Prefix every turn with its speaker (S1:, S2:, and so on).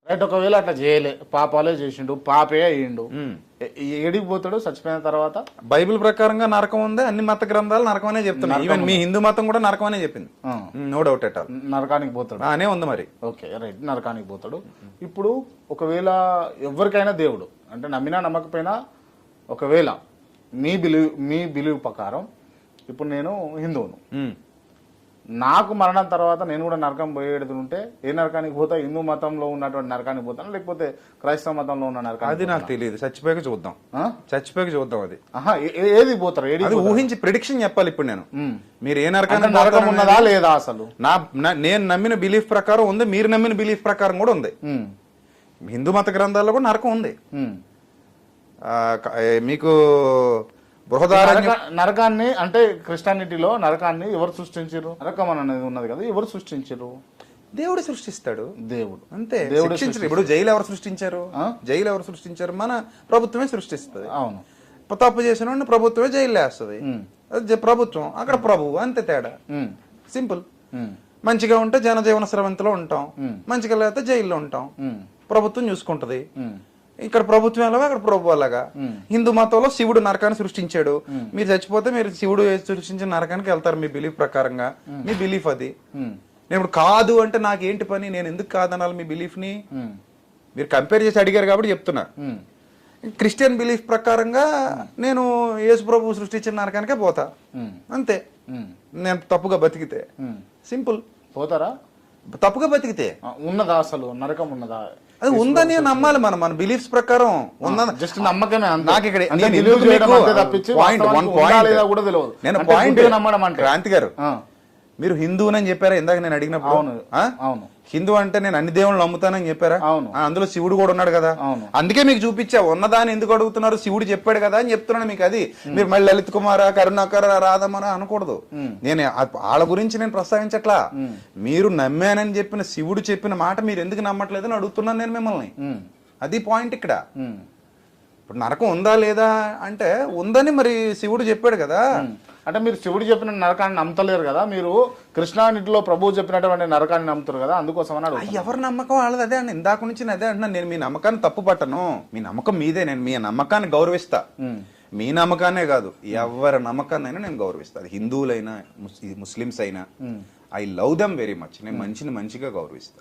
S1: Right. ఒకవేళ అట్లా చేయలే, పాపాలే చేసిండు, పాపే అయ్యిండు, ఏడికి పోతాడు చచ్చిపోయిన తర్వాత?
S2: బైబిల్ ప్రకారంగా నరకం ఉంది, అన్ని మత గ్రంథాలు నరకం అనే చెప్తున్నాయి. ఈవెన్ మీ హిందూ మతం కూడా నరకం అనే చెప్పింది, నో డౌట్ ఎట్ ఆల్.
S1: నరకానికి పోతాడు
S2: అనే ఉంది మరి.
S1: ఓకే రైట్, నరకానికి పోతాడు. ఇప్పుడు ఒకవేళ ఎవరికైనా దేవుడు అంటే నమ్మినా నమ్మకపోయినా, ఒకవేళ మీ బిలీవ్ ప్రకారం ఇప్పుడు నేను హిందువును, నాకు మరణం తర్వాత నేను కూడా నరకం పోయేది ఉంటే ఏ నరకానికి పోతా? హిందూ మతంలో ఉన్నటువంటి నరకానికి పోతాను, లేకపోతే క్రైస్తవ మతంలో ఉన్న నరకానికి?
S2: అది నాకు తెలియదు, చచ్చిపోయాక చూద్దాం. చచ్చిపోయాక చూద్దాం. అది
S1: ఏది పోతారు?
S2: అది ఊహించి ప్రిడిక్షన్ చెప్పాలి ఇప్పుడు నేను. మీరు ఏ
S1: నరకం ఉన్నదా లేదా? అసలు
S2: నేను నమ్మిన బిలీఫ్ ప్రకారం ఉంది, మీరు నమ్మిన బిలీఫ్ ప్రకారం కూడా ఉంది. హిందూ మత గ్రంథాల్లో కూడా నరకం ఉంది. మీకు
S1: నరకాన్ని అంటే క్రిస్టియానిటీలో నరకాన్ని ఎవరు సృష్టించారు? నరకం అనేది ఉన్నది కదా, ఎవరు సృష్టించారు?
S2: దేవుడు సృష్టిస్తాడు.
S1: దేవుడు
S2: అంతే. దేవుడు ఇప్పుడు జైలు ఎవరు సృష్టించారు? జైలు ఎవరు సృష్టించారు? మన ప్రభుత్వమే సృష్టిస్తుంది.
S1: అవును.
S2: తప్పు చేసిన వాడిని ప్రభుత్వమే జైలు వేస్తుంది. ప్రభుత్వం అక్కడ ప్రభువు, అంతే తేడా. సింపుల్. మంచిగా ఉంటే జనజీవన స్రవంతిలో ఉంటాం, మంచిగా లేకపోతే జైల్లో ఉంటాం. ప్రభుత్వం చూసుకుంటది. ఇక్కడ ప్రభుత్వం ఎలాగా అక్కడ ప్రభు అలాగా. హిందూ మతంలో శివుడు నరకాన్ని సృష్టించాడు, మీరు చచ్చిపోతే మీరు శివుడు సృష్టించిన నరకానికి వెళ్తారు మీ బిలీఫ్ ప్రకారంగా. మీ బిలీఫ్ అది. నేను ఇప్పుడు కాదు అంటే నాకేంటి పని? నేను ఎందుకు కాదనాలి మీ బిలీఫ్ ని? మీరు కంపేర్ చేసి అడిగారు కాబట్టి చెప్తున్నా. క్రిస్టియన్ బిలీఫ్ ప్రకారంగా నేను యేసు ప్రభు సృష్టించిన నరకానికే పోతా, అంతే. నేను తప్పుగా బతికితే సింపుల్.
S1: పోతారా?
S2: తప్పుగా బతికితే
S1: ఉన్నదా అసలు నరకం? ఉన్నదా?
S2: అది ఉందని నమ్మాలి మనం, మన బిలీఫ్స్ ప్రకారం.
S1: జస్ట్ నమ్మకమే.
S2: నాకు ఇక్కడ క్రాంతి గారు, మీరు హిందువునని చెప్పారా ఇందాక నేను అడిగినప్పుడు?
S1: అవును.
S2: హిందూ అంటే నేను అన్ని దేవుళ్ళు నమ్ముతానని చెప్పారా?
S1: అవును.
S2: అందులో శివుడు కూడా ఉన్నాడు కదా, అందుకే మీకు చూపించా. ఉన్నదాన్ని ఎందుకు అడుగుతున్నారు? శివుడు చెప్పాడు కదా అని చెప్తున్నాను మీకు. అది మీరు మళ్ళీ లలిత్ కుమార, కరుణాకర, రాధమన అనకూడదు. నేను వాళ్ళ గురించి నేను ప్రస్తావించట్లా. మీరు నమ్మానని చెప్పిన శివుడు చెప్పిన మాట మీరు ఎందుకు నమ్మట్లేదని అడుగుతున్నాను నేను మిమ్మల్ని. అది పాయింట్ ఇక్కడ. ఇప్పుడు నరకం ఉందా లేదా అంటే ఉందని మరి శివుడు చెప్పాడు కదా.
S1: అంటే మీరు శివుడు చెప్పిన నరకాన్ని నమ్మతలేరు కదా, మీరు కృష్ణానిటిలో ప్రభువు చెప్పినటువంటి నరకాన్ని నమ్ముతారు కదా, అందుకోసం
S2: ఎవరి నమ్మకం వాళ్ళది. అదే అండి, ఇందాక నుంచి అదే అంటున్నాను. నేను మీ నమ్మకాన్ని తప్పు పట్టను, మీ నమ్మకం మీదే. నేను మీ నమ్మకాన్ని గౌరవిస్తా. మీ నమ్మకాన్నే కాదు, ఎవరి నమ్మకాన్ని అయినా నేను గౌరవిస్తా. అది హిందువులైనా ముస్లిమ్స్ అయినా. I love them very much. నేను మంచిని మంచిగా గౌరవిస్తా.